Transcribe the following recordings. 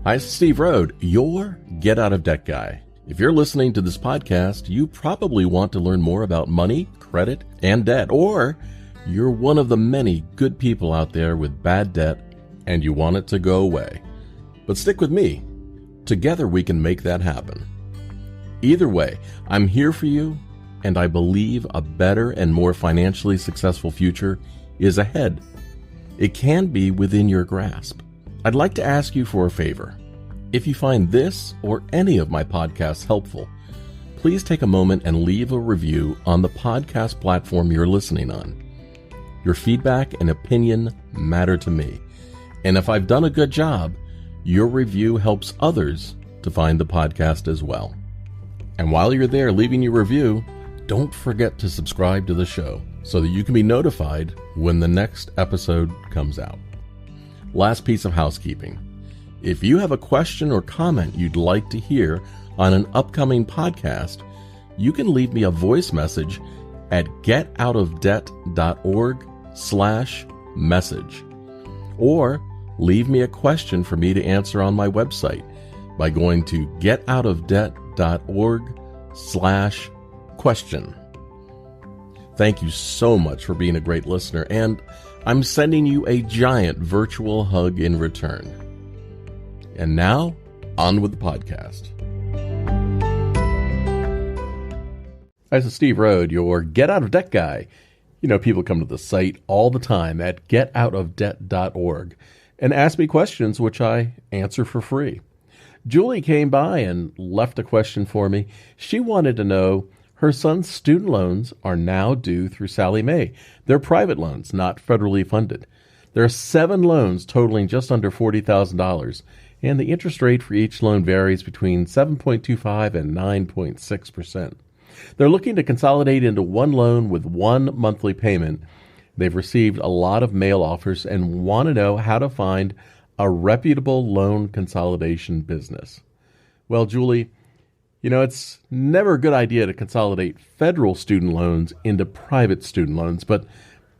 Hi, it's Steve Rode, your Get Out of Debt guy. If you're listening to this podcast, you probably want to learn more about money, credit, and debt, or you're one of the many good people out there with bad debt and you want it to go away. But stick with me. Together we can make that happen. Either way, I'm here for you, and I believe a better and more financially successful future is ahead. It can be within your grasp. I'd like to ask you for a favor. If you find this or any of my podcasts helpful, please take a moment and leave a review on the podcast platform you're listening on. Your feedback and opinion matter to me, and if I've done a good job, your review helps others to find the podcast as well. And while you're there leaving your review, don't forget to subscribe to the show so that you can be notified when the next episode comes out. Last piece of housekeeping. If you have a question or comment you'd like to hear on an upcoming podcast, you can leave me a voice message at getoutofdebt.org/message. Or leave me a question for me to answer on my website by going to getoutofdebt.org/question. Thank you so much for being a great listener, and I'm sending you a giant virtual hug in return. And now, on with the podcast. Hi, this is Steve Rode, your Get Out of Debt guy. You know, people come to the site all the time at getoutofdebt.org and ask me questions which I answer for free. Julie came by and left a question for me. She wanted to know her son's student loans are now due through Sallie Mae. They're private loans, not federally funded. There are 7 loans totaling just under $40,000, and the interest rate for each loan varies between 7.25 and 9.6%. They're looking to consolidate into one loan with one monthly payment. They've received a lot of mail offers and want to know how to find a reputable loan consolidation business. Well, Julie, you know, it's never a good idea to consolidate federal student loans into private student loans, but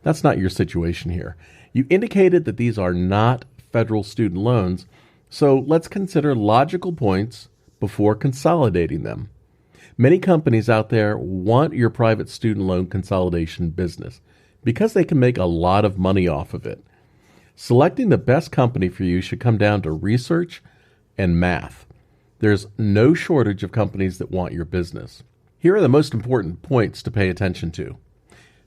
that's not your situation here. You indicated that these are not federal student loans, so let's consider logical points before consolidating them. Many companies out there want your private student loan consolidation business because they can make a lot of money off of it. Selecting the best company for you should come down to research and math. There's no shortage of companies that want your business. Here are the most important points to pay attention to.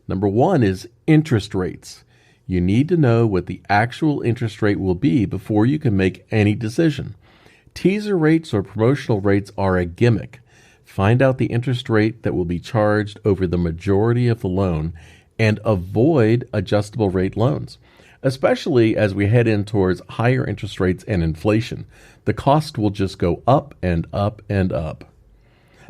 Number 1 is interest rates. You need to know what the actual interest rate will be before you can make any decision. Teaser rates or promotional rates are a gimmick. Find out the interest rate that will be charged over the majority of the loan and avoid adjustable rate loans. Especially as we head in towards higher interest rates and inflation, the cost will just go up and up and up.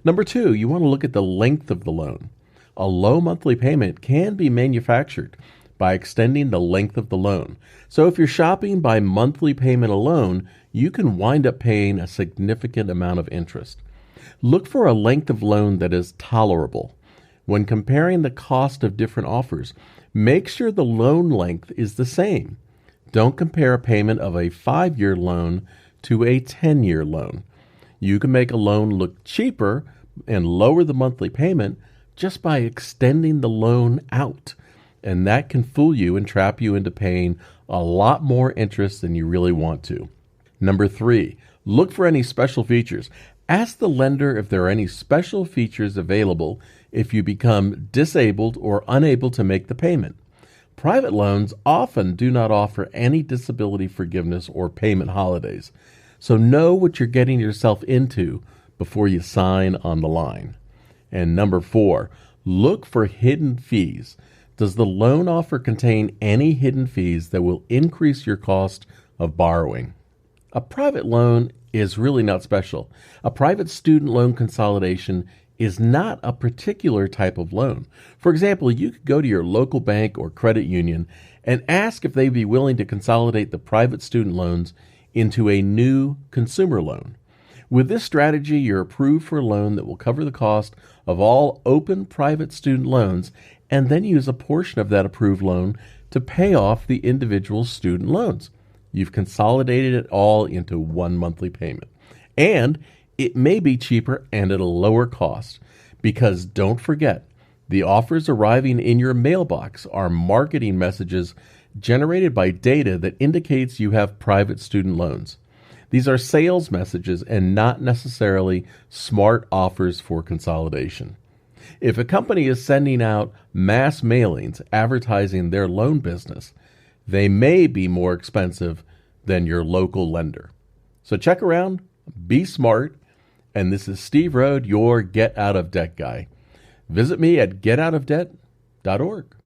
Number 2, you want to look at the length of the loan. A low monthly payment can be manufactured by extending the length of the loan. So if you're shopping by monthly payment alone, you can wind up paying a significant amount of interest. Look for a length of loan that is tolerable. When comparing the cost of different offers, make sure the loan length is the same. Don't compare a payment of a 5-year loan to a 10-year loan. You can make a loan look cheaper and lower the monthly payment just by extending the loan out. And that can fool you and trap you into paying a lot more interest than you really want to. Number 3, look for any special features. Ask the lender if there are any special features available if you become disabled or unable to make the payment. Private loans often do not offer any disability forgiveness or payment holidays, so know what you're getting yourself into before you sign on the line. And number 4, look for hidden fees. Does the loan offer contain any hidden fees that will increase your cost of borrowing? A private loan is really not special. A private student loan consolidation is not a particular type of loan. For example, you could go to your local bank or credit union and ask if they'd be willing to consolidate the private student loans into a new consumer loan. With this strategy, you're approved for a loan that will cover the cost of all open private student loans and then use a portion of that approved loan to pay off the individual student loans. You've consolidated it all into one monthly payment. And it may be cheaper and at a lower cost because don't forget, the offers arriving in your mailbox are marketing messages generated by data that indicates you have private student loans. These are sales messages and not necessarily smart offers for consolidation. If a company is sending out mass mailings advertising their loan business, they may be more expensive than your local lender. So check around, be smart, and this is Steve Rode, your Get Out of Debt guy. Visit me at getoutofdebt.org.